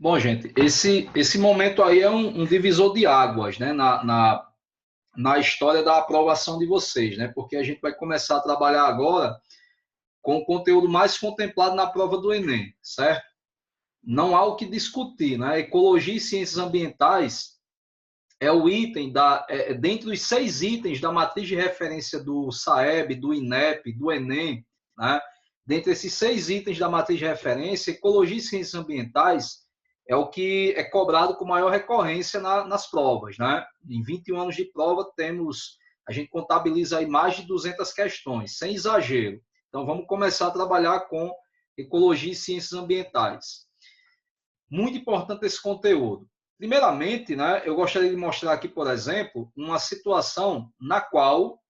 Bom, gente, esse momento aí é um divisor de águas, né, na história da aprovação de vocês, né, porque a gente vai começar a trabalhar agora com o conteúdo mais contemplado na prova do Enem, certo? Não há o que discutir, né? Ecologia e ciências ambientais é o item dentre os 6 itens da matriz de referência do SAEB, do INEP, do Enem, né? Dentre esses 6 itens da matriz de referência, ecologia e ciências ambientais é o que é cobrado com maior recorrência nas provas, né? Em 21 anos de prova, a gente contabiliza aí mais de 200 questões, sem exagero. Então, vamos começar a trabalhar com ecologia e ciências ambientais. Muito importante esse conteúdo. Primeiramente, né, eu gostaria de mostrar aqui, por exemplo, uma situação na qual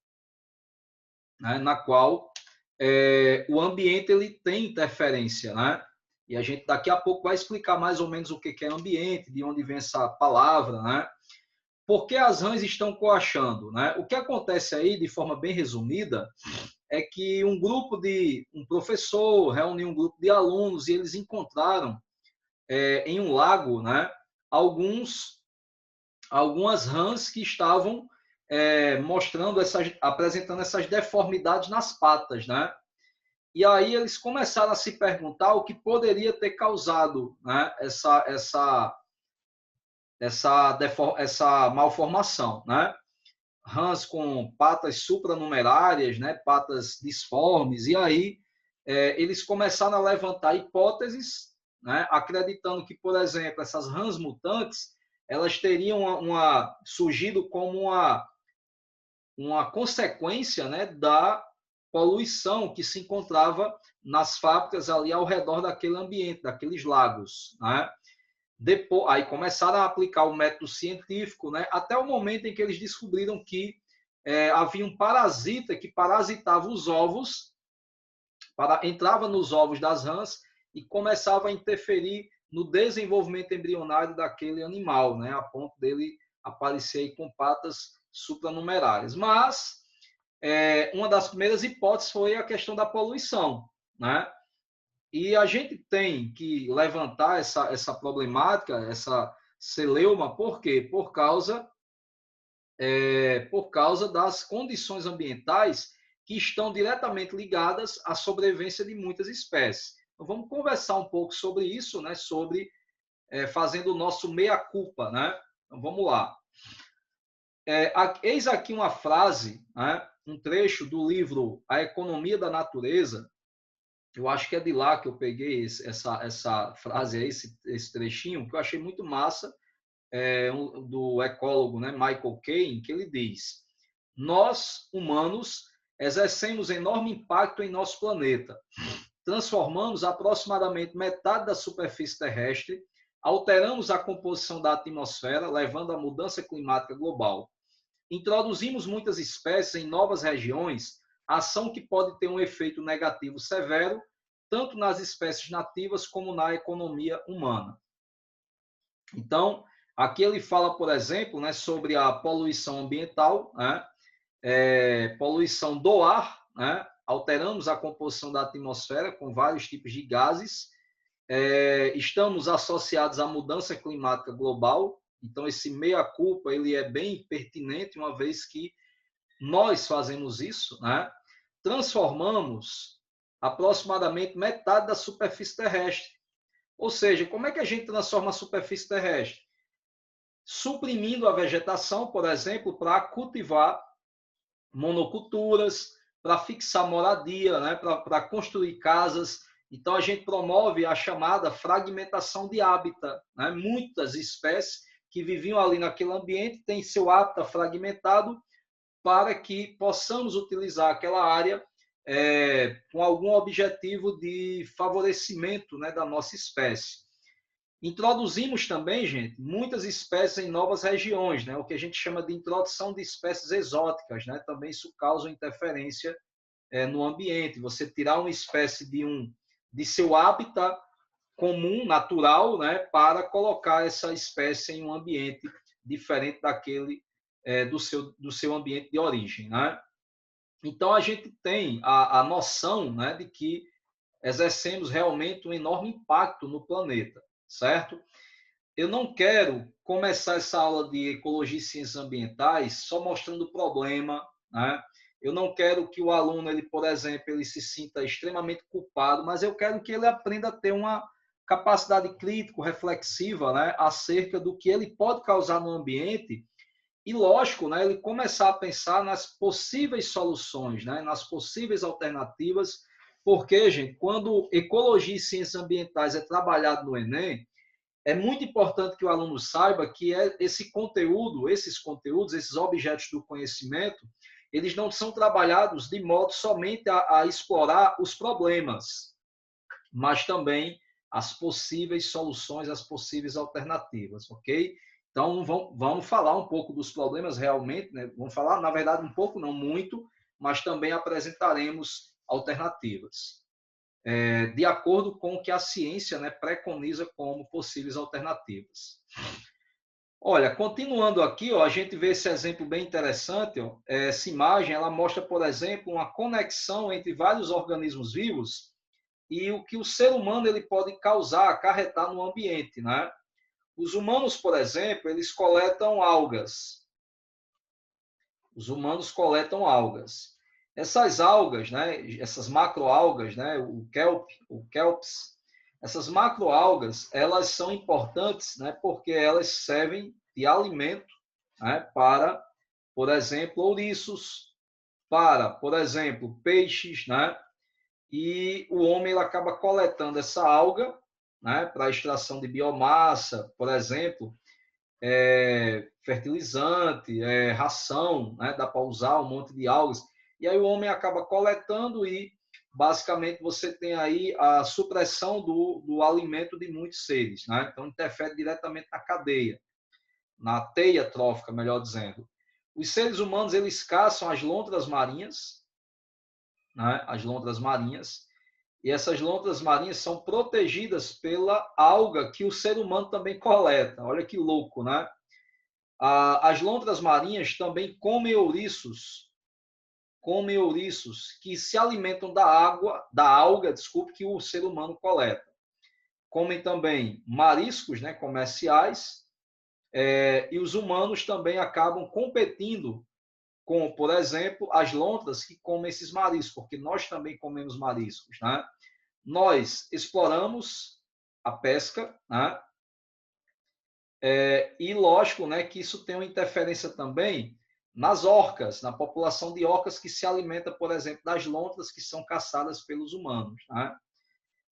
o ambiente ele tem interferência, né? E a gente daqui a pouco vai explicar mais ou menos o que é ambiente, de onde vem essa palavra, né? Por que as rãs estão coachando, né? O que acontece aí, de forma bem resumida, é que um professor reuniu um grupo de alunos e eles encontraram em um lago, né, algumas rãs que estavam apresentando essas deformidades nas patas, né? E aí eles começaram a se perguntar o que poderia ter causado, né, essa malformação, né? Rãs com patas supranumerárias, né, patas disformes, e aí eles começaram a levantar hipóteses, né, acreditando que, por exemplo, essas rãs mutantes, elas teriam surgido como uma consequência, né, da poluição que se encontrava nas fábricas ali ao redor daquele ambiente, daqueles lagos, né? Depois, aí começaram a aplicar o método científico, né, até o momento em que eles descobriram que havia um parasita que parasitava os ovos, entrava nos ovos das rãs e começava a interferir no desenvolvimento embrionário daquele animal, né, a ponto dele aparecer com patas supranumerárias. Mas uma das primeiras hipóteses foi a questão da poluição, né? E a gente tem que levantar essa problemática, essa celeuma, por quê? Por causa das condições ambientais que estão diretamente ligadas à sobrevivência de muitas espécies. Então, vamos conversar um pouco sobre isso, né? Fazendo o nosso meia-culpa, né? Então, vamos lá. Eis aqui uma frase, né? Um trecho do livro A Economia da Natureza. Eu acho que é de lá que eu peguei essa frase aí, esse trechinho, que eu achei muito massa, do ecólogo, né, Michael Caine, que ele diz: nós, humanos, exercemos enorme impacto em nosso planeta. Transformamos aproximadamente metade da superfície terrestre, alteramos a composição da atmosfera, levando à mudança climática global. Introduzimos muitas espécies em novas regiões, ação que pode ter um efeito negativo severo, tanto nas espécies nativas como na economia humana. Então, aqui ele fala, por exemplo, né, sobre a poluição ambiental, né, poluição do ar, né, alteramos a composição da atmosfera com vários tipos de gases, estamos associados à mudança climática global. Então, esse meia-culpa ele é bem pertinente, uma vez que nós fazemos isso, né? Transformamos aproximadamente metade da superfície terrestre. Ou seja, como é que a gente transforma a superfície terrestre? Suprimindo a vegetação, por exemplo, para cultivar monoculturas, para fixar moradia, né? Para construir casas. Então, a gente promove a chamada fragmentação de hábitat, né? Muitas espécies que viviam ali naquele ambiente têm seu hábitat fragmentado para que possamos utilizar aquela área com algum objetivo de favorecimento, né, da nossa espécie. Introduzimos também, gente, muitas espécies em novas regiões, né, o que a gente chama de introdução de espécies exóticas, né, também isso causa interferência no ambiente. Você tirar uma espécie de seu hábitat comum, natural, né, para colocar essa espécie em um ambiente diferente daquele do seu ambiente de origem, né? Então, a gente tem a noção, né, de que exercemos realmente um enorme impacto no planeta, certo? Eu não quero começar essa aula de ecologia e ciências ambientais só mostrando o problema, né? Eu não quero que o aluno, ele, por exemplo, ele se sinta extremamente culpado, mas eu quero que ele aprenda a ter uma capacidade crítico, reflexiva, né, acerca do que ele pode causar no ambiente e, lógico, né, ele começar a pensar nas possíveis soluções, né, nas possíveis alternativas, porque, gente, quando ecologia e ciências ambientais é trabalhado no Enem, é muito importante que o aluno saiba que esse conteúdo, esses conteúdos, esses objetos do conhecimento, eles não são trabalhados de modo somente a explorar os problemas, mas também as possíveis soluções, as possíveis alternativas, ok? Então, vamos falar um pouco dos problemas realmente, né? Vamos falar, na verdade, um pouco, não muito, mas também apresentaremos alternativas, de acordo com o que a ciência, né, preconiza como possíveis alternativas. Olha, continuando aqui, ó, a gente vê esse exemplo bem interessante. Ó, essa imagem ela mostra, por exemplo, uma conexão entre vários organismos vivos e o que o ser humano ele pode causar, acarretar no ambiente, né? Os humanos, por exemplo, eles coletam algas. Os humanos coletam algas. Essas algas, né, essas macroalgas, né, o kelps, essas macroalgas, elas são importantes, né, porque elas servem de alimento, né, para, por exemplo, ouriços, para, por exemplo, peixes, né, e o homem ele acaba coletando essa alga, né, para extração de biomassa, por exemplo, fertilizante, ração, né, dá para usar um monte de algas, e aí o homem acaba coletando e basicamente você tem aí a supressão do alimento de muitos seres, né? Então interfere diretamente na cadeia, na teia trófica, melhor dizendo. Os seres humanos eles caçam as lontras marinhas, né? As lontras marinhas, e essas lontras marinhas são protegidas pela alga que o ser humano também coleta. Olha que louco, né? As lontras marinhas também comem ouriços que se alimentam da alga, desculpe, que o ser humano coleta. Comem também mariscos, né, comerciais, e os humanos também acabam competindo com, por exemplo, as lontras que comem esses mariscos, porque nós também comemos mariscos, né? Nós exploramos a pesca, né? E lógico, né, que isso tem uma interferência também nas orcas, na população de orcas que se alimenta, por exemplo, das lontras que são caçadas pelos humanos. Né?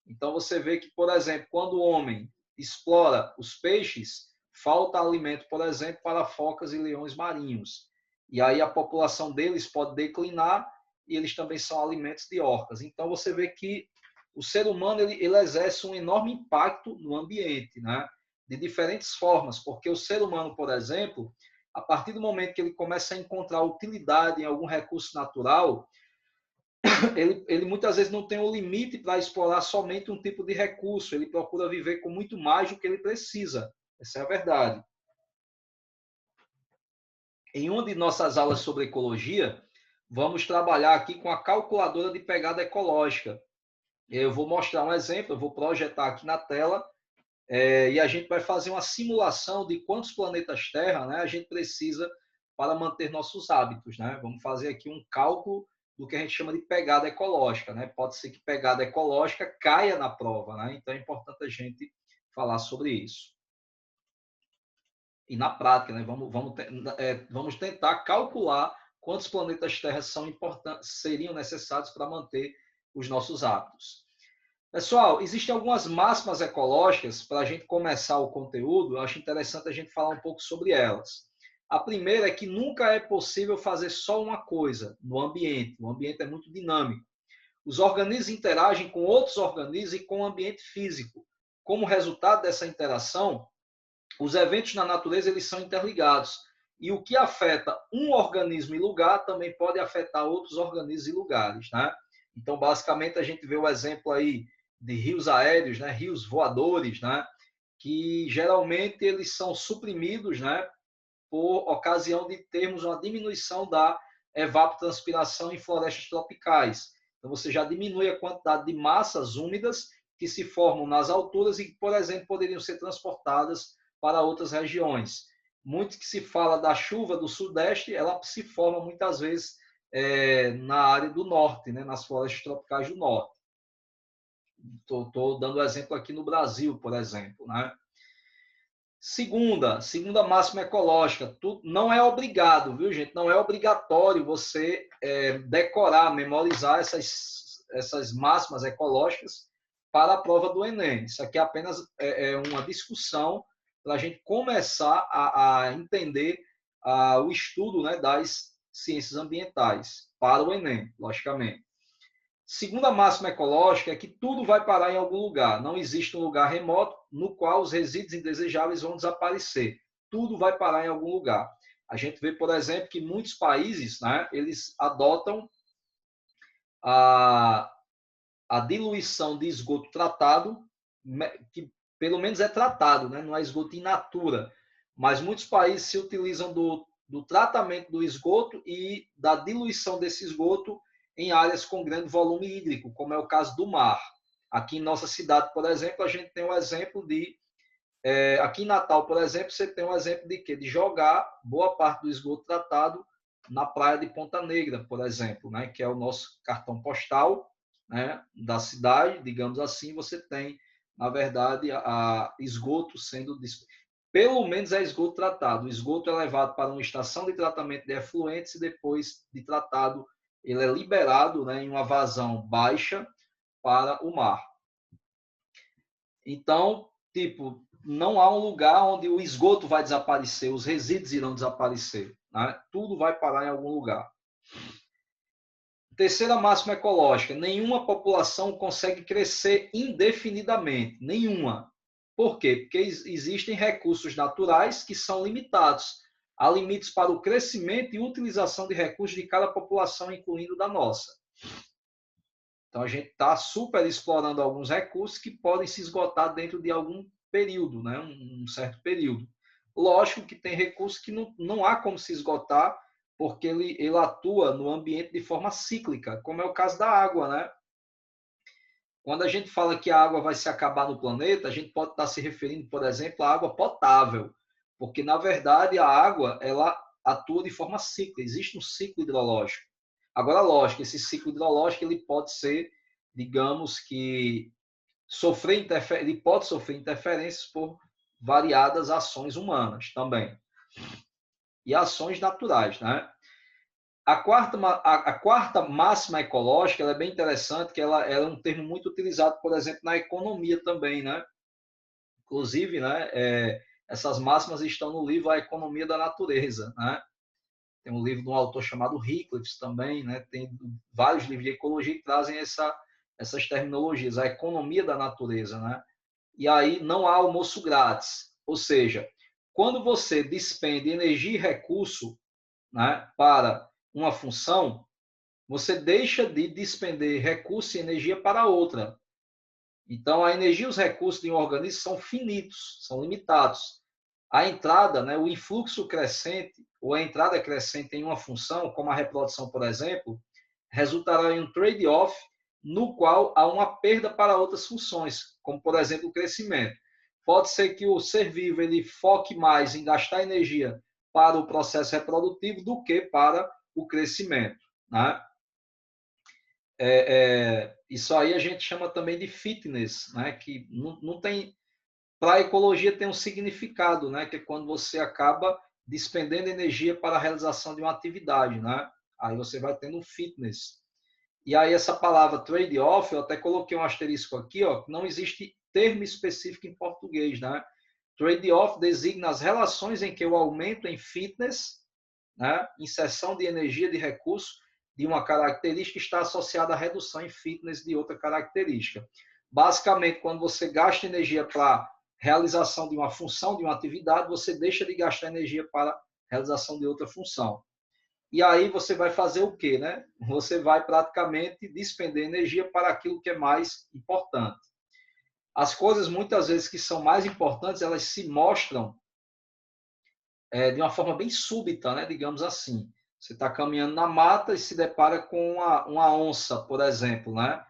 Então você vê que, por exemplo, quando o homem explora os peixes, falta alimento, por exemplo, para focas e leões marinhos. E aí a população deles pode declinar e eles também são alimentos de orcas. Então você vê que o ser humano ele exerce um enorme impacto no ambiente, né? De diferentes formas, porque o ser humano, por exemplo, a partir do momento que ele começa a encontrar utilidade em algum recurso natural, ele muitas vezes não tem um limite para explorar somente um tipo de recurso, ele procura viver com muito mais do que ele precisa. Essa é a verdade. Em uma de nossas aulas sobre ecologia, vamos trabalhar aqui com a calculadora de pegada ecológica. Eu vou mostrar um exemplo, eu vou projetar aqui na tela, e a gente vai fazer uma simulação de quantos planetas Terra, né, a gente precisa para manter nossos hábitos. Né? Vamos fazer aqui um cálculo do que a gente chama de pegada ecológica. Né? Pode ser que pegada ecológica caia na prova, né? Então é importante a gente falar sobre isso. E na prática, né, vamos tentar calcular quantos planetas Terra são importantes, seriam necessários para manter os nossos hábitos. Pessoal, existem algumas máximas ecológicas para a gente começar o conteúdo. Eu acho interessante a gente falar um pouco sobre elas. A primeira é que nunca é possível fazer só uma coisa no ambiente. O ambiente é muito dinâmico. Os organismos interagem com outros organismos e com o ambiente físico. Como resultado dessa interação, os eventos na natureza eles são interligados. E o que afeta um organismo e lugar também pode afetar outros organismos e lugares. Né? Então, basicamente, a gente vê o exemplo aí de rios aéreos, né, rios voadores, né, que geralmente eles são suprimidos, né, por ocasião de termos uma diminuição da evapotranspiração em florestas tropicais. Então você já diminui a quantidade de massas úmidas que se formam nas alturas e que, por exemplo, poderiam ser transportadas para outras regiões. Muito que se fala da chuva do Sudeste, ela se forma muitas vezes na área do Norte, né, nas florestas tropicais do Norte. Estou dando exemplo aqui no Brasil, por exemplo, né? Segunda máxima ecológica, não é obrigado, viu, gente? Não é obrigatório você decorar, memorizar essas máximas ecológicas para a prova do Enem. Isso aqui é apenas uma discussão para a gente começar a entender o estudo, né, das ciências ambientais para o Enem, logicamente. Segunda máxima ecológica é que tudo vai parar em algum lugar. Não existe um lugar remoto no qual os resíduos indesejáveis vão desaparecer. Tudo vai parar em algum lugar. A gente vê, por exemplo, que muitos países, né, eles adotam a diluição de esgoto tratado, que pelo menos é tratado, né, não é esgoto in natura. Mas muitos países se utilizam do tratamento do esgoto e da diluição desse esgoto em áreas com grande volume hídrico, como é o caso do mar. Aqui em nossa cidade, por exemplo, a gente tem um exemplo de... aqui em Natal, por exemplo, você tem um exemplo de quê? De jogar boa parte do esgoto tratado na praia de Ponta Negra, por exemplo, né? Que é o nosso cartão postal, né, da cidade, digamos assim. Você tem, na verdade, esgoto sendo... Pelo menos é esgoto tratado. O esgoto é levado para uma estação de tratamento de efluentes e depois de tratado ele é liberado, né, em uma vazão baixa para o mar. Então, tipo, não há um lugar onde o esgoto vai desaparecer, os resíduos irão desaparecer, né? Tudo vai parar em algum lugar. Terceira máxima ecológica: nenhuma população consegue crescer indefinidamente, nenhuma. Por quê? Porque existem recursos naturais que são limitados. Há limites para o crescimento e utilização de recursos de cada população, incluindo da nossa. Então, a gente está super explorando alguns recursos que podem se esgotar dentro de algum período, né? Um certo período. Lógico que tem recursos que não há como se esgotar, porque ele atua no ambiente de forma cíclica, como é o caso da água, né? Quando a gente fala que a água vai se acabar no planeta, a gente pode estar se referindo, por exemplo, à água potável, porque, na verdade, a água ela atua de forma cíclica, existe um ciclo hidrológico. Agora, lógico, esse ciclo hidrológico ele pode ser, digamos que, ele pode sofrer interferências por variadas ações humanas também, e ações naturais, né? A quarta máxima ecológica ela é bem interessante, que ela é um termo muito utilizado, por exemplo, na economia também, né? Inclusive, né, essas máximas estão no livro A Economia da Natureza, né? Tem um livro de um autor chamado Ricklefs também, né? Tem vários livros de ecologia que trazem essas terminologias, a economia da natureza, né? E aí não há almoço grátis, ou seja, quando você despende energia e recurso, né, para uma função, você deixa de despender recurso e energia para outra. Então, a energia e os recursos de um organismo são finitos, são limitados. A entrada, né, o influxo crescente, ou a entrada crescente em uma função, como a reprodução, por exemplo, resultará em um trade-off no qual há uma perda para outras funções, como, por exemplo, o crescimento. Pode ser que o ser vivo ele foque mais em gastar energia para o processo reprodutivo do que para o crescimento, né? Isso aí a gente chama também de fitness, né? Que não tem... Para a ecologia tem um significado, né? Que é quando você acaba despendendo energia para a realização de uma atividade, né? Aí você vai tendo um fitness. E aí essa palavra trade-off, eu até coloquei um asterisco aqui, ó, que não existe termo específico em português, né? Trade-off designa as relações em que o aumento em fitness, né, inserção de energia de recurso de uma característica está associada à redução em fitness de outra característica. Basicamente, quando você gasta energia para realização de uma função, de uma atividade, você deixa de gastar energia para realização de outra função. E aí você vai fazer o quê, né? Você vai praticamente despender energia para aquilo que é mais importante. As coisas, muitas vezes, que são mais importantes, elas se mostram de uma forma bem súbita, né? Digamos assim. Você está caminhando na mata e se depara com uma onça, por exemplo, né?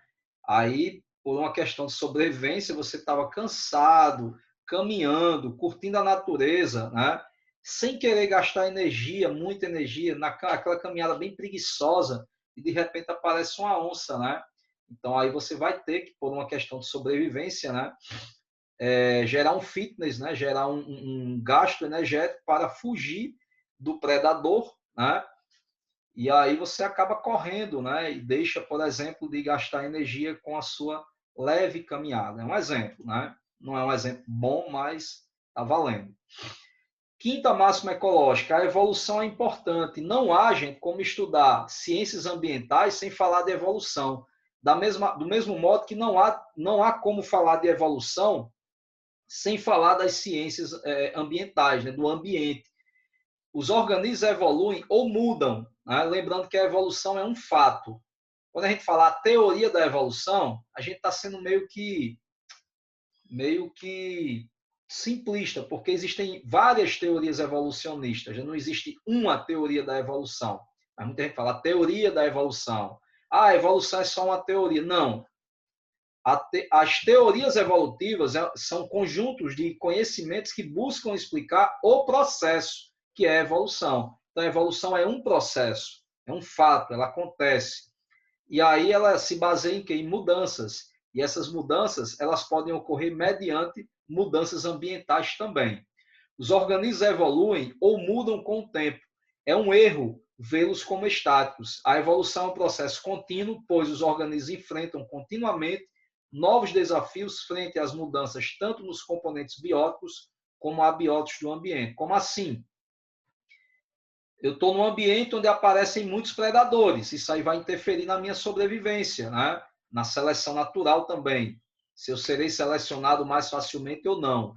Aí por uma questão de sobrevivência, você estava cansado, caminhando, curtindo a natureza, né? Sem querer gastar energia, muita energia, naquela caminhada bem preguiçosa, e de repente aparece uma onça, né? Então aí você vai ter que, por uma questão de sobrevivência, né? Gerar um fitness, né? Gerar um gasto energético para fugir do predador, né? E aí você acaba correndo, né? E deixa, por exemplo, de gastar energia com a sua leve caminhada. É um exemplo, né? Não é um exemplo bom, mas está valendo. Quinta máxima ecológica: a evolução é importante. Não há, gente, como estudar ciências ambientais sem falar de evolução. Do mesmo modo que não há como falar de evolução sem falar das ciências ambientais, né? Do ambiente. Os organismos evoluem ou mudam, né? Lembrando que a evolução é um fato. Quando a gente fala a teoria da evolução, a gente está sendo meio que simplista, porque existem várias teorias evolucionistas, já não existe uma teoria da evolução. Mas muita gente fala a teoria da evolução. Ah, a evolução é só uma teoria. Não. As teorias evolutivas são conjuntos de conhecimentos que buscam explicar o processo que é a evolução. Então, a evolução é um processo, é um fato, ela acontece. E aí ela se baseia em quê? Em mudanças. E essas mudanças, elas podem ocorrer mediante mudanças ambientais também. Os organismos evoluem ou mudam com o tempo. É um erro vê-los como estáticos. A evolução é um processo contínuo, pois os organismos enfrentam continuamente novos desafios frente às mudanças, tanto nos componentes bióticos como abióticos do ambiente. Como assim? Eu estou num ambiente onde aparecem muitos predadores. Isso aí vai interferir na minha sobrevivência, né? Na seleção natural também. Se eu serei selecionado mais facilmente ou não.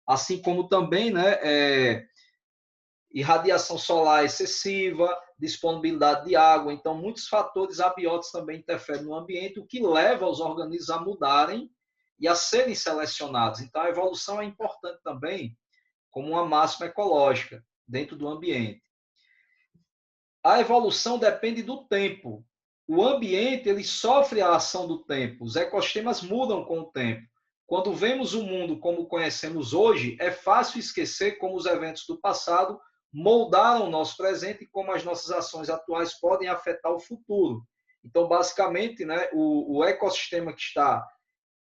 Assim como também, né, irradiação solar excessiva, disponibilidade de água. Então, muitos fatores abióticos também interferem no ambiente, o que leva os organismos a mudarem e a serem selecionados. Então, a evolução é importante também como uma máxima ecológica dentro do ambiente. A evolução depende do tempo. O ambiente ele sofre a ação do tempo. Os ecossistemas mudam com o tempo. Quando vemos o mundo como conhecemos hoje, é fácil esquecer como os eventos do passado moldaram o nosso presente e como as nossas ações atuais podem afetar o futuro. Então, basicamente, né, o ecossistema que está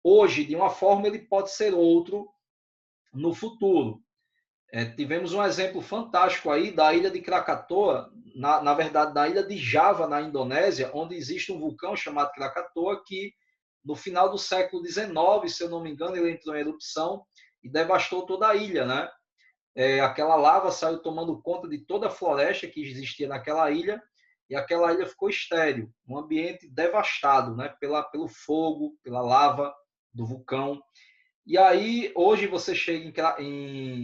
hoje de uma forma, ele pode ser outro no futuro. Tivemos um exemplo fantástico aí da ilha de Krakatoa, na verdade, da ilha de Java, na Indonésia, onde existe um vulcão chamado Krakatoa, que no final do século XIX, se eu não me engano, ele entrou em erupção e devastou toda a ilha, né? Aquela lava saiu tomando conta de toda a floresta que existia naquela ilha e aquela ilha ficou estéril, um ambiente devastado, né? Pelo fogo, pela lava do vulcão. E aí, hoje você chega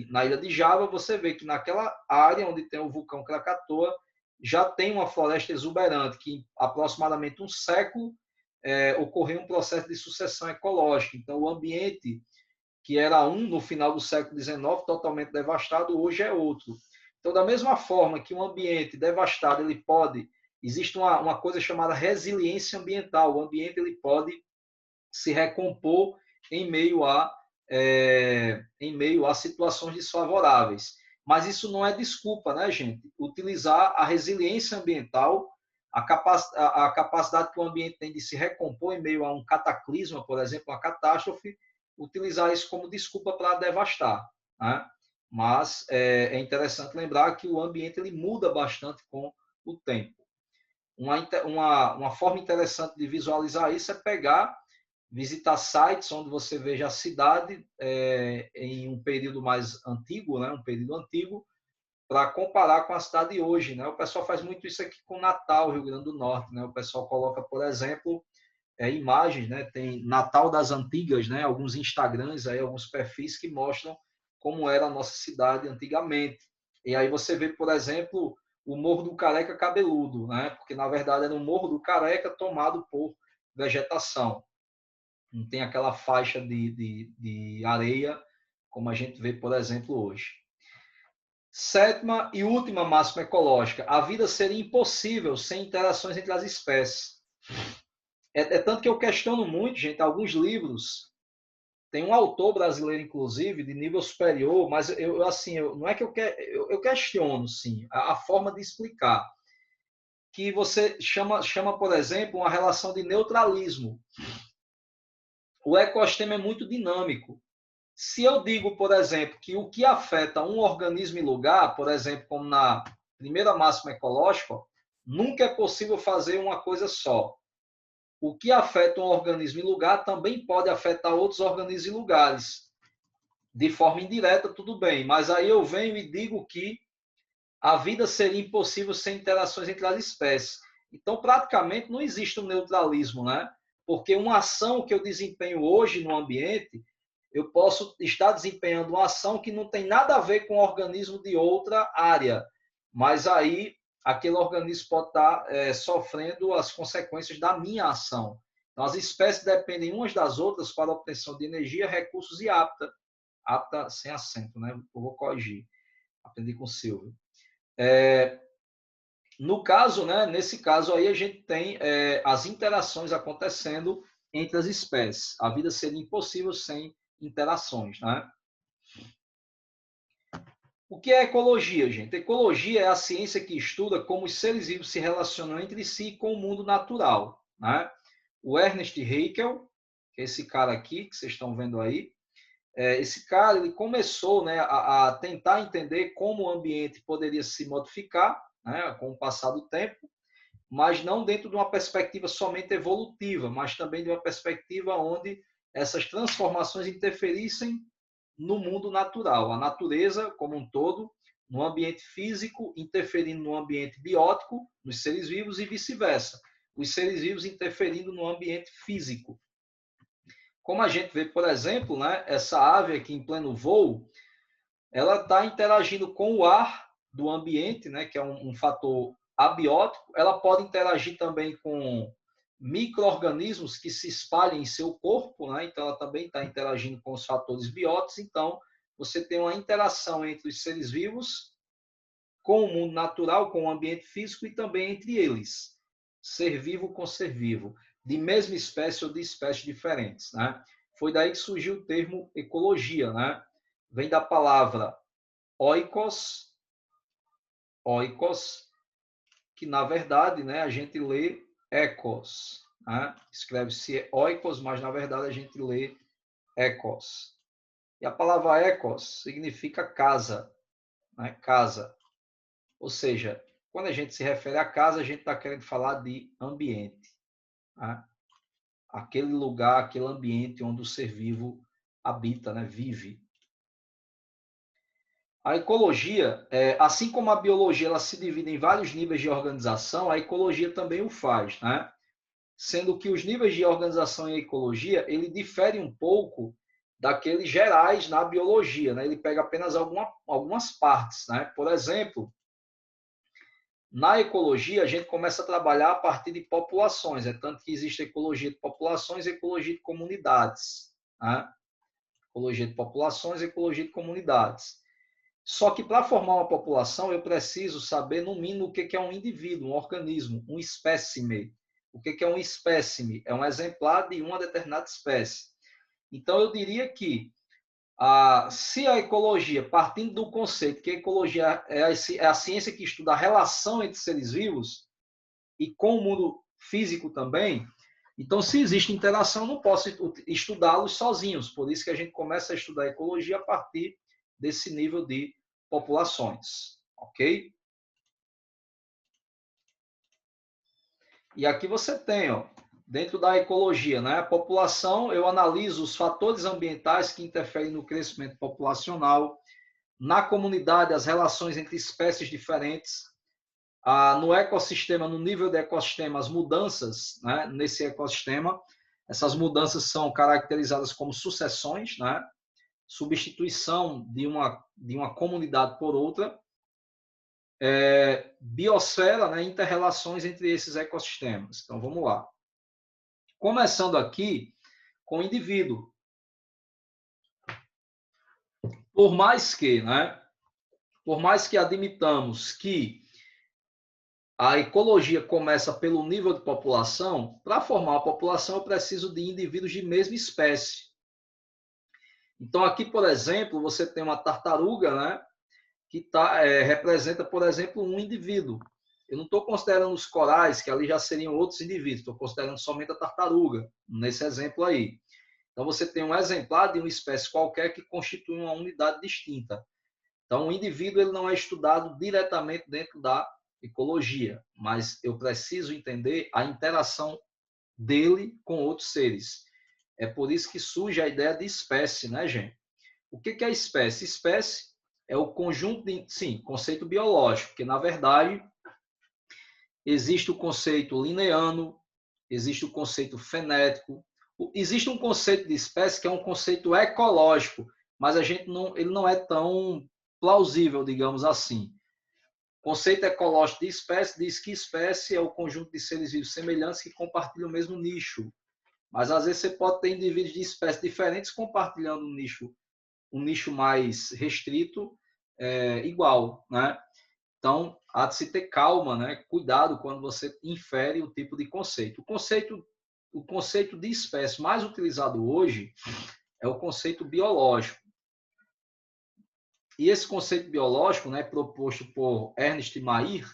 na ilha de Java, você vê que naquela área onde tem o vulcão Krakatoa, já tem uma floresta exuberante, que em aproximadamente um século ocorreu um processo de sucessão ecológica. Então, o ambiente que era um no final do século XIX, totalmente devastado, hoje é outro. Então, da mesma forma que um ambiente devastado, ele pode... Existe uma coisa chamada resiliência ambiental. O ambiente ele pode se recompor em meio a situações desfavoráveis. Mas isso não é desculpa, né, gente? Utilizar a resiliência ambiental, a capacidade que o ambiente tem de se recompor em meio a um cataclisma, por exemplo, uma catástrofe, utilizar isso como desculpa para devastar, né? Mas é interessante lembrar que o ambiente ele muda bastante com o tempo. Uma forma interessante de visualizar isso é pegar, visitar sites onde você veja a cidade em um período mais antigo, né? Um período antigo, para comparar com a cidade de hoje, né? O pessoal faz muito isso aqui com Natal, Rio Grande do Norte, né? O pessoal coloca, por exemplo, imagens, né? Tem Natal das Antigas, né? Alguns Instagrams aí, alguns perfis que mostram como era a nossa cidade antigamente. E aí você vê, por exemplo, o Morro do Careca Cabeludo, né? Porque na verdade era um Morro do Careca tomado por vegetação. Não tem aquela faixa de areia como a gente vê, por exemplo, hoje. Sétima e última máxima ecológica: a vida seria impossível sem interações entre as espécies. É tanto que eu questiono muito, gente, alguns livros. Tem um autor brasileiro, inclusive, de nível superior, mas não é que eu questiono, sim, a forma de explicar. Que você chama, por exemplo, uma relação de neutralismo. O ecossistema é muito dinâmico. Se eu digo, por exemplo, que o que afeta um organismo em lugar, por exemplo, como na primeira máxima ecológica, nunca é possível fazer uma coisa só. O que afeta um organismo em lugar também pode afetar outros organismos em lugares. De forma indireta, tudo bem, mas aí eu venho e digo que a vida seria impossível sem interações entre as espécies. Então, praticamente, não existe um neutralismo, né? Porque uma ação que eu desempenho hoje no ambiente, eu posso estar desempenhando uma ação que não tem nada a ver com o organismo de outra área, mas aí aquele organismo pode estar sofrendo as consequências da minha ação. Então, as espécies dependem umas das outras para a obtenção de energia, recursos e apta sem acento, né? Eu vou corrigir. Aprendi com o Silvio. No caso, né, nesse caso aí, a gente tem as interações acontecendo entre as espécies. A vida seria impossível sem interações, né? O que é ecologia, gente? Ecologia é a ciência que estuda como os seres vivos se relacionam entre si e com o mundo natural, né? O Ernest Haeckel, que é esse cara aqui que vocês estão vendo aí, esse cara ele começou, né, a tentar entender como o ambiente poderia se modificar, né, com o passar do tempo, mas não dentro de uma perspectiva somente evolutiva, mas também de uma perspectiva onde essas transformações interferissem no mundo natural, a natureza como um todo, no ambiente físico, interferindo no ambiente biótico, nos seres vivos e vice-versa, os seres vivos interferindo no ambiente físico. Como a gente vê, por exemplo, né, essa ave aqui em pleno voo, ela está interagindo com o ar do ambiente, né, que é um fator abiótico. Ela pode interagir também com micro-organismos que se espalham em seu corpo, né? Então ela também está interagindo com os fatores bióticos. Então você tem uma interação entre os seres vivos com o mundo natural, com o ambiente físico e também entre eles, ser vivo com ser vivo, de mesma espécie ou de espécies diferentes, né? Foi daí que surgiu o termo ecologia, né? Vem da palavra oikos, oikos, que na verdade, né, a gente lê ecos, né? Escreve-se oikos, mas na verdade a gente lê ecos. E a palavra ecos significa casa, né? Casa. Ou seja, quando a gente se refere a casa, a gente está querendo falar de ambiente, né? Aquele lugar, aquele ambiente onde o ser vivo habita, né? Vive. A ecologia, assim como a biologia ela se divide em vários níveis de organização, a ecologia também o faz, né? Sendo que os níveis de organização em ecologia, ele difere um pouco daqueles gerais na biologia, né? Ele pega apenas algumas partes, né? Por exemplo, na ecologia, a gente começa a trabalhar a partir de populações, tanto que existe ecologia de populações e ecologia de comunidades, né? Ecologia de populações e ecologia de comunidades. Só que para formar uma população, eu preciso saber, no mínimo, o que é um indivíduo, um organismo, um espécime. O que é um espécime? É um exemplar de uma determinada espécie. Então, eu diria que se a ecologia, partindo do conceito que a ecologia é a ciência que estuda a relação entre seres vivos e com o mundo físico também, então, se existe interação, não posso estudá-los sozinhos. Por isso que a gente começa a estudar a ecologia a partir desse nível de populações, ok? E aqui você tem, ó, dentro da ecologia, né? A população, eu analiso os fatores ambientais que interferem no crescimento populacional, na comunidade, as relações entre espécies diferentes, no ecossistema, no nível do ecossistema, as mudanças, né, nesse ecossistema. Essas mudanças são caracterizadas como sucessões, né? Substituição de uma comunidade por outra, biosfera, né, interrelações entre esses ecossistemas. Então, vamos lá. Começando aqui com o indivíduo. Por mais que, né, por mais que admitamos que a ecologia começa pelo nível de população. Para formar uma população, eu preciso de indivíduos de mesma espécie. Então, aqui, por exemplo, você tem uma tartaruga, né, que representa, por exemplo, um indivíduo. Eu não estou considerando os corais, que ali já seriam outros indivíduos, estou considerando somente a tartaruga, nesse exemplo aí. Então, você tem um exemplar de uma espécie qualquer que constitui uma unidade distinta. Então, o indivíduo ele não é estudado diretamente dentro da ecologia, mas eu preciso entender a interação dele com outros seres. É por isso que surge a ideia de espécie, né, gente? O que é espécie? Espécie é o conjunto de, sim, conceito biológico, porque na verdade existe o conceito linneano, existe o conceito fenético, existe um conceito de espécie que é um conceito ecológico, mas ele não é tão plausível, digamos assim. O conceito ecológico de espécie diz que espécie é o conjunto de seres vivos semelhantes que compartilham o mesmo nicho. Mas às vezes você pode ter indivíduos de espécies diferentes compartilhando um nicho mais restrito, igual, né? Então, há de se ter calma, né? Cuidado quando você infere o tipo de conceito. O conceito de espécie mais utilizado hoje é o conceito biológico. E esse conceito biológico, né, proposto por Ernst Mayr,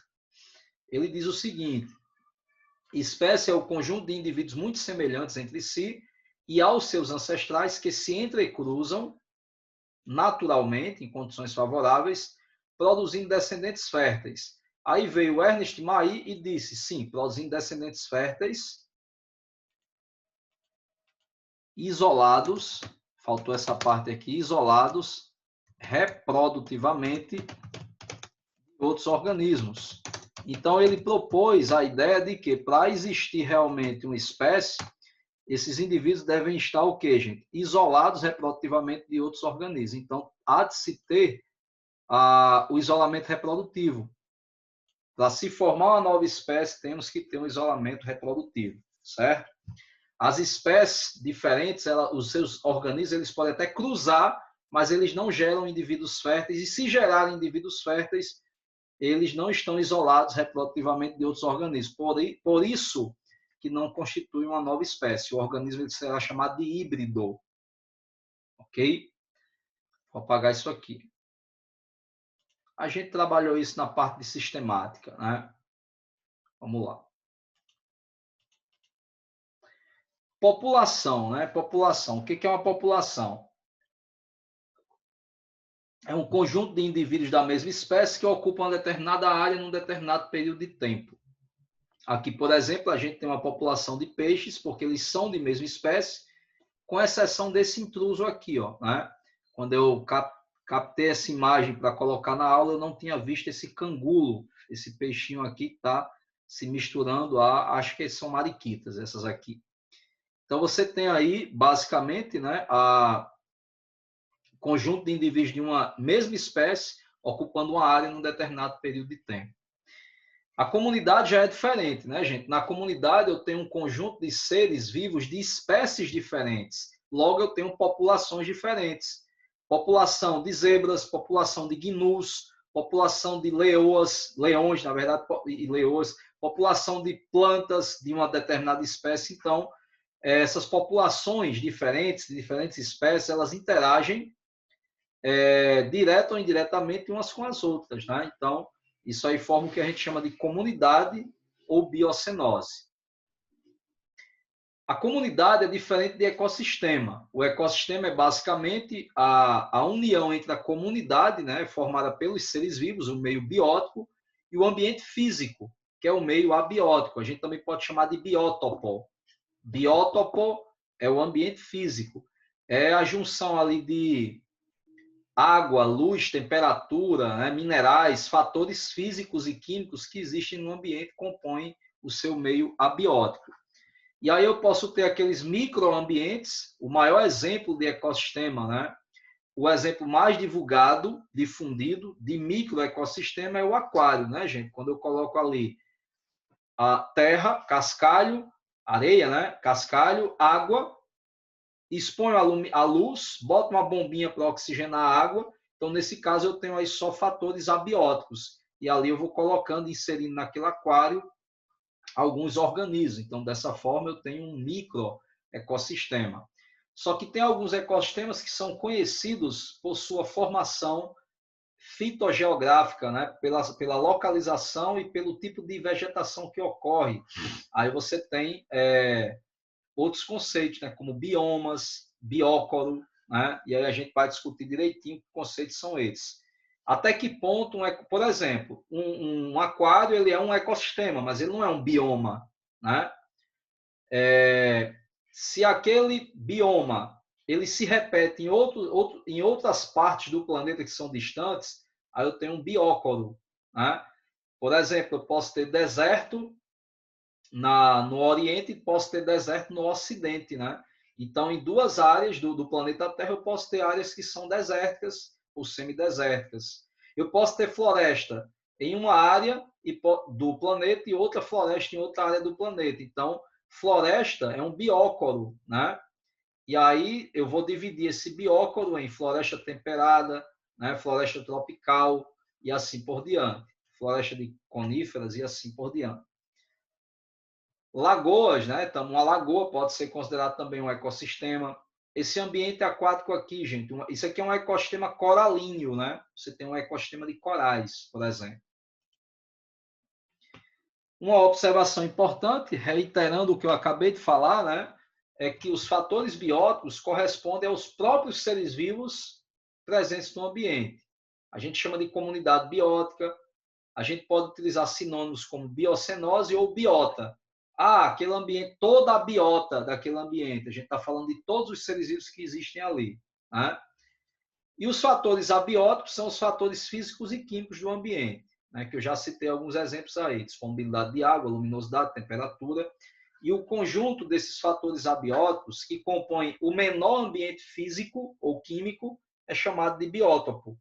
ele diz o seguinte: espécie é o conjunto de indivíduos muito semelhantes entre si e aos seus ancestrais que se entrecruzam naturalmente, em condições favoráveis, produzindo descendentes férteis. Aí veio Ernst Mayr e disse, sim, produzindo descendentes férteis, isolados, faltou essa parte aqui, isolados reprodutivamente de outros organismos. Então, ele propôs a ideia de que, para existir realmente uma espécie, esses indivíduos devem estar o quê, gente? Isolados reprodutivamente de outros organismos. Então, há de se ter o isolamento reprodutivo. Para se formar uma nova espécie, temos que ter um isolamento reprodutivo, certo? As espécies diferentes, os seus organismos, eles podem até cruzar, mas eles não geram indivíduos férteis, e se gerarem indivíduos férteis, eles não estão isolados reprodutivamente de outros organismos. Por isso que não constitui uma nova espécie. O organismo ele será chamado de híbrido. Ok? Vou apagar isso aqui. A gente trabalhou isso na parte de sistemática, né? Vamos lá. População, né? População. O que é uma população? É um conjunto de indivíduos da mesma espécie que ocupam uma determinada área num determinado período de tempo. Aqui, por exemplo, a gente tem uma população de peixes, porque eles são de mesma espécie, com exceção desse intruso aqui, ó, né? Quando eu captei essa imagem para colocar na aula, eu não tinha visto esse cangulo, esse peixinho aqui que está se misturando acho que são mariquitas, essas aqui. Então, você tem aí, basicamente, né, conjunto de indivíduos de uma mesma espécie ocupando uma área num determinado período de tempo. A comunidade já é diferente, né, gente? Na comunidade eu tenho um conjunto de seres vivos de espécies diferentes. Logo, eu tenho populações diferentes. População de zebras, população de gnus, população de leões, na verdade, e leoas, população de plantas de uma determinada espécie. Então, essas populações diferentes, de diferentes espécies, elas interagem direto ou indiretamente umas com as outras, né? Então, isso aí forma o que a gente chama de comunidade ou biocenose. A comunidade é diferente de ecossistema. O ecossistema é basicamente a união entre a comunidade, né, formada pelos seres vivos, o meio biótico, e o ambiente físico, que é o meio abiótico. A gente também pode chamar de biótopo. Biótopo é o ambiente físico. É a junção ali de água, luz, temperatura, né, minerais, fatores físicos e químicos que existem no ambiente compõem o seu meio abiótico. E aí eu posso ter aqueles microambientes, o maior exemplo de ecossistema, né? O exemplo mais divulgado, difundido de microecossistema é o aquário, né, gente? Quando eu coloco ali a terra, cascalho, areia, né? Cascalho, água, exponho a luz, boto uma bombinha para oxigenar a água. Então, nesse caso, eu tenho aí só fatores abióticos. e ali eu vou colocando, inserindo naquele aquário alguns organismos. Então, dessa forma, eu tenho um microecossistema. Só que tem alguns ecossistemas que são conhecidos por sua formação fitogeográfica, né? pela localização e pelo tipo de vegetação que ocorre. Aí você tem outros conceitos, né? Como biomas, biócoro, né? E aí a gente vai discutir direitinho que conceitos são esses. Até que ponto, por exemplo, um aquário ele é um ecossistema, mas ele não é um bioma, né? Se aquele bioma ele se repete em outras partes do planeta que são distantes, aí eu tenho um biócoro, né? Por exemplo, eu posso ter deserto no Oriente e posso ter deserto no Ocidente, né? Então, em duas áreas do planeta Terra, eu posso ter áreas que são desérticas ou semidesérticas. Eu posso ter floresta em uma área do planeta e outra floresta em outra área do planeta. Então, floresta é um biócoro, né? E aí eu vou dividir esse biócoro em floresta temperada, né? Floresta tropical e assim por diante. Floresta de coníferas e assim por diante. Lagoas, né? Então, uma lagoa pode ser considerada também um ecossistema. Esse ambiente aquático aqui, gente, isso aqui é um ecossistema coralíneo, né? Você tem um ecossistema de corais, por exemplo. Uma observação importante, reiterando o que eu acabei de falar, né? É que os fatores bióticos correspondem aos próprios seres vivos presentes no ambiente. A gente chama de comunidade biótica. A gente pode utilizar sinônimos como biocenose ou biota. Aquele ambiente, toda a biota daquele ambiente. A gente está falando de todos os seres vivos que existem ali, né? E os fatores abióticos são os fatores físicos e químicos do ambiente, né? Que eu já citei alguns exemplos aí: disponibilidade de água, luminosidade, temperatura. E o conjunto desses fatores abióticos, que compõem o menor ambiente físico ou químico, é chamado de biótopo.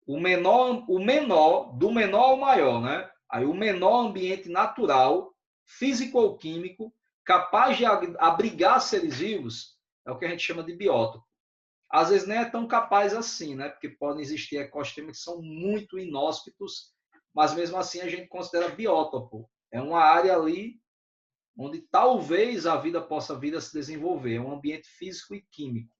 Do menor ao maior, né? Aí o menor ambiente natural, físico ou químico, capaz de abrigar seres vivos, é o que a gente chama de biótopo. Às vezes nem é tão capaz assim, né? Porque podem existir ecossistemas que são muito inóspitos, mas mesmo assim a gente considera biótopo. É uma área ali onde talvez a vida possa vir a se desenvolver. É um ambiente físico e químico.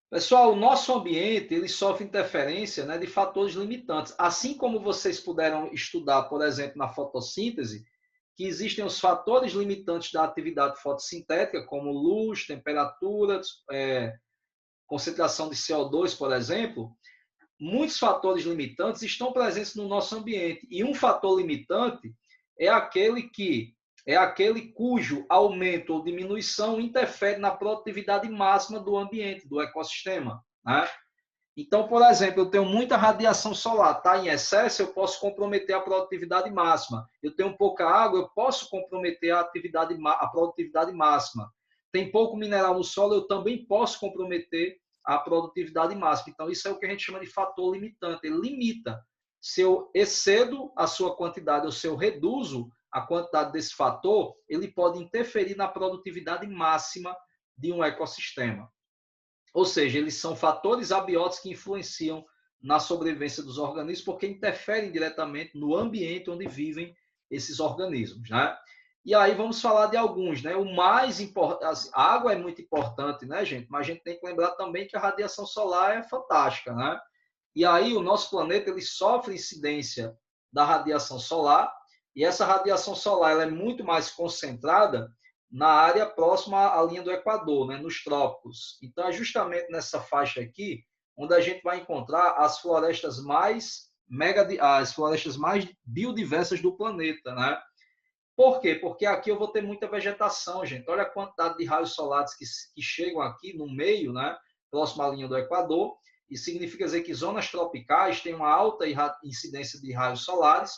Pessoal, o nosso ambiente ele sofre interferência, né, de fatores limitantes. Assim como vocês puderam estudar, por exemplo, na fotossíntese, que existem os fatores limitantes da atividade fotossintética, como luz, temperatura, concentração de CO2, por exemplo, muitos fatores limitantes estão presentes no nosso ambiente. E um fator limitante é aquele cujo aumento ou diminuição interfere na produtividade máxima do ambiente, do ecossistema, né? Então, por exemplo, eu tenho muita radiação solar, tá? Em excesso, eu posso comprometer a produtividade máxima. Eu tenho pouca água, eu posso comprometer a produtividade máxima. Tem pouco mineral no solo, eu também posso comprometer a produtividade máxima. Então, isso é o que a gente chama de fator limitante. Ele limita. Se eu excedo a sua quantidade ou se eu reduzo a quantidade desse fator, ele pode interferir na produtividade máxima de um ecossistema. Ou seja, eles são fatores abióticos que influenciam na sobrevivência dos organismos porque interferem diretamente no ambiente onde vivem esses organismos, né? E aí vamos falar de alguns, né? O mais importante, a água é muito importante, né, gente? Mas a gente tem que lembrar também que a radiação solar é fantástica, né? E aí o nosso planeta ele sofre incidência da radiação solar e essa radiação solar ela é muito mais concentrada na área próxima à linha do Equador, né, nos trópicos. Então, é justamente nessa faixa aqui onde a gente vai encontrar as florestas mais biodiversas do planeta, né? Por quê? Porque aqui eu vou ter muita vegetação, gente. Olha a quantidade de raios solares que chegam aqui no meio, né, próximo à linha do Equador. Isso significa dizer que zonas tropicais têm uma alta incidência de raios solares,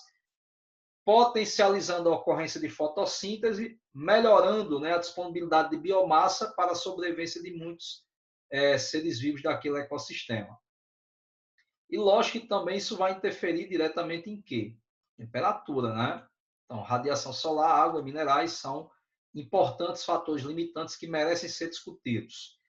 potencializando a ocorrência de fotossíntese, melhorando, né, a disponibilidade de biomassa para a sobrevivência de muitos seres vivos daquele ecossistema. E lógico que também isso vai interferir diretamente em quê? Temperatura, né? Então, radiação solar, água, minerais são importantes fatores limitantes que merecem ser discutidos.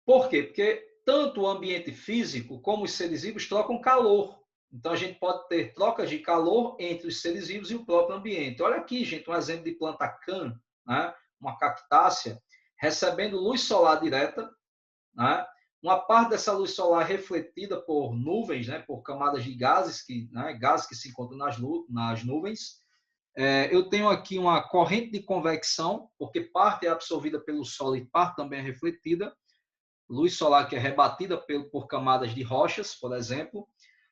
Por quê? Porque tanto o ambiente físico como os seres vivos trocam calor. Então, a gente pode ter trocas de calor entre os seres vivos e o próprio ambiente. Olha aqui, gente, um exemplo de planta can, né? Uma cactácea, recebendo luz solar direta, né? Uma parte dessa luz solar refletida por nuvens, né? Por camadas de gases gases que se encontram nas nuvens. Eu tenho aqui uma corrente de convecção, porque parte é absorvida pelo Sol e parte também é refletida. Luz solar que é rebatida por camadas de rochas, por exemplo.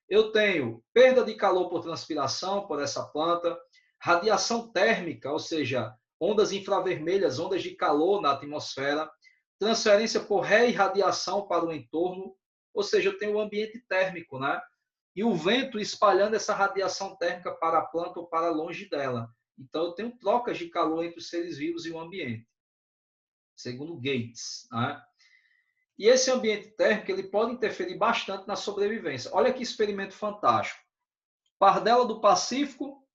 Eu tenho perda de calor por transpiração por essa planta, radiação térmica, ou seja, ondas infravermelhas, ondas de calor na atmosfera, transferência por reirradiação para o entorno, ou seja, eu tenho o ambiente térmico, né? E o vento espalhando essa radiação térmica para a planta ou para longe dela. Então, eu tenho trocas de calor entre os seres vivos e o ambiente, segundo Gates, né? E esse ambiente térmico ele pode interferir bastante na sobrevivência. Olha que experimento fantástico. Pardela do Pacífico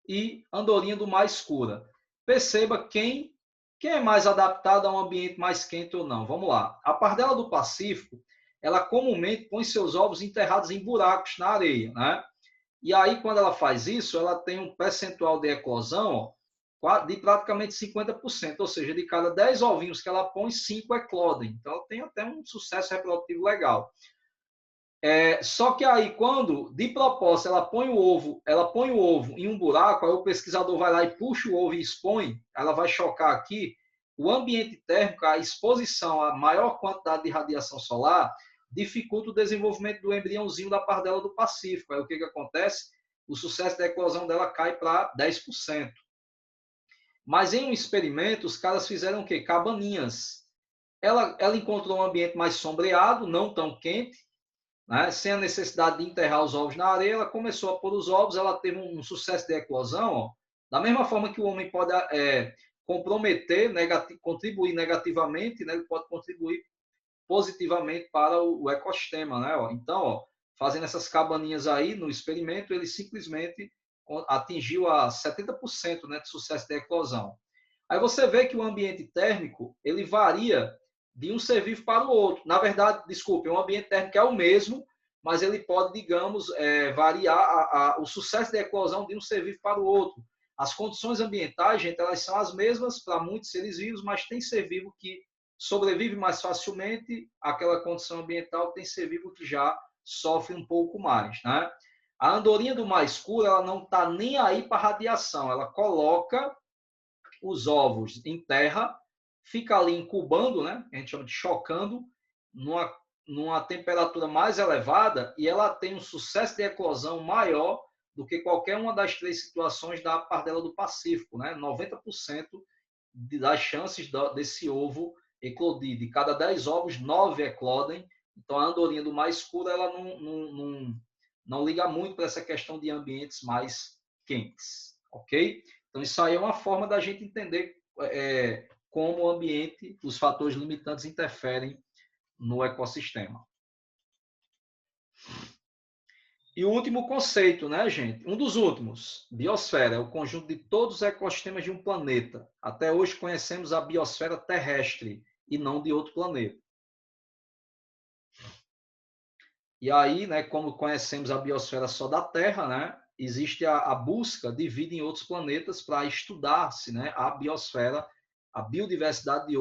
e andorinha do mar escura. Perceba quem é mais adaptado a um ambiente mais quente ou não. Vamos lá. A pardela do Pacífico, ela comumente põe seus ovos enterrados em buracos na areia, né? E aí, quando ela faz isso, ela tem um percentual de eclosão de praticamente 50%, ou seja, de cada 10 ovinhos que ela põe, 5 eclodem. Então, ela tem até um sucesso reprodutivo legal. Só que aí, quando, de propósito, ela põe o ovo em um buraco, aí o pesquisador vai lá e puxa o ovo e expõe, ela vai chocar aqui, o ambiente térmico, a exposição a maior quantidade de radiação solar, dificulta o desenvolvimento do embriãozinho da pardela do Pacífico. Aí o que acontece? O sucesso da eclosão dela cai para 10%. Mas em um experimento, os caras fizeram o quê? Cabaninhas. Ela encontrou um ambiente mais sombreado, não tão quente, né? Sem a necessidade de enterrar os ovos na areia, ela começou a pôr os ovos, ela teve um sucesso de eclosão, ó, da mesma forma que o homem pode comprometer, contribuir negativamente, né? Ele pode contribuir positivamente para o ecossistema, né? Então, ó, fazendo essas cabaninhas aí no experimento, ele simplesmente atingiu a 70%, né, de sucesso de eclosão. Aí você vê que o ambiente térmico, ele varia de um ser vivo para o outro. Na verdade, desculpe, o ambiente térmico é o mesmo, mas ele pode, digamos, variar o sucesso de eclosão de um ser vivo para o outro. As condições ambientais, gente, elas são as mesmas para muitos seres vivos, mas tem ser vivo que sobrevive mais facilmente àquela condição ambiental, tem ser vivo que já sofre um pouco mais, né? A andorinha do mar escuro, ela não está nem aí para radiação, ela coloca os ovos em terra, fica ali incubando, né? A gente chama de chocando, numa temperatura mais elevada, e ela tem um sucesso de eclosão maior do que qualquer uma das 3 situações da pardela do Pacífico, né? 90% das chances desse ovo eclodir. De cada 10 ovos, 9 eclodem. Então, a andorinha do mar escuro, ela não liga muito para essa questão de ambientes mais quentes, ok? Então, isso aí é uma forma da gente entender como o ambiente, os fatores limitantes interferem no ecossistema. E o último conceito, né, gente? Um dos últimos, biosfera, é o conjunto de todos os ecossistemas de um planeta. Até hoje conhecemos a biosfera terrestre e não de outro planeta. E aí, né, como conhecemos a biosfera só da Terra, né, existe a busca de vida em outros planetas para estudar-se, né, a biosfera, a biodiversidade de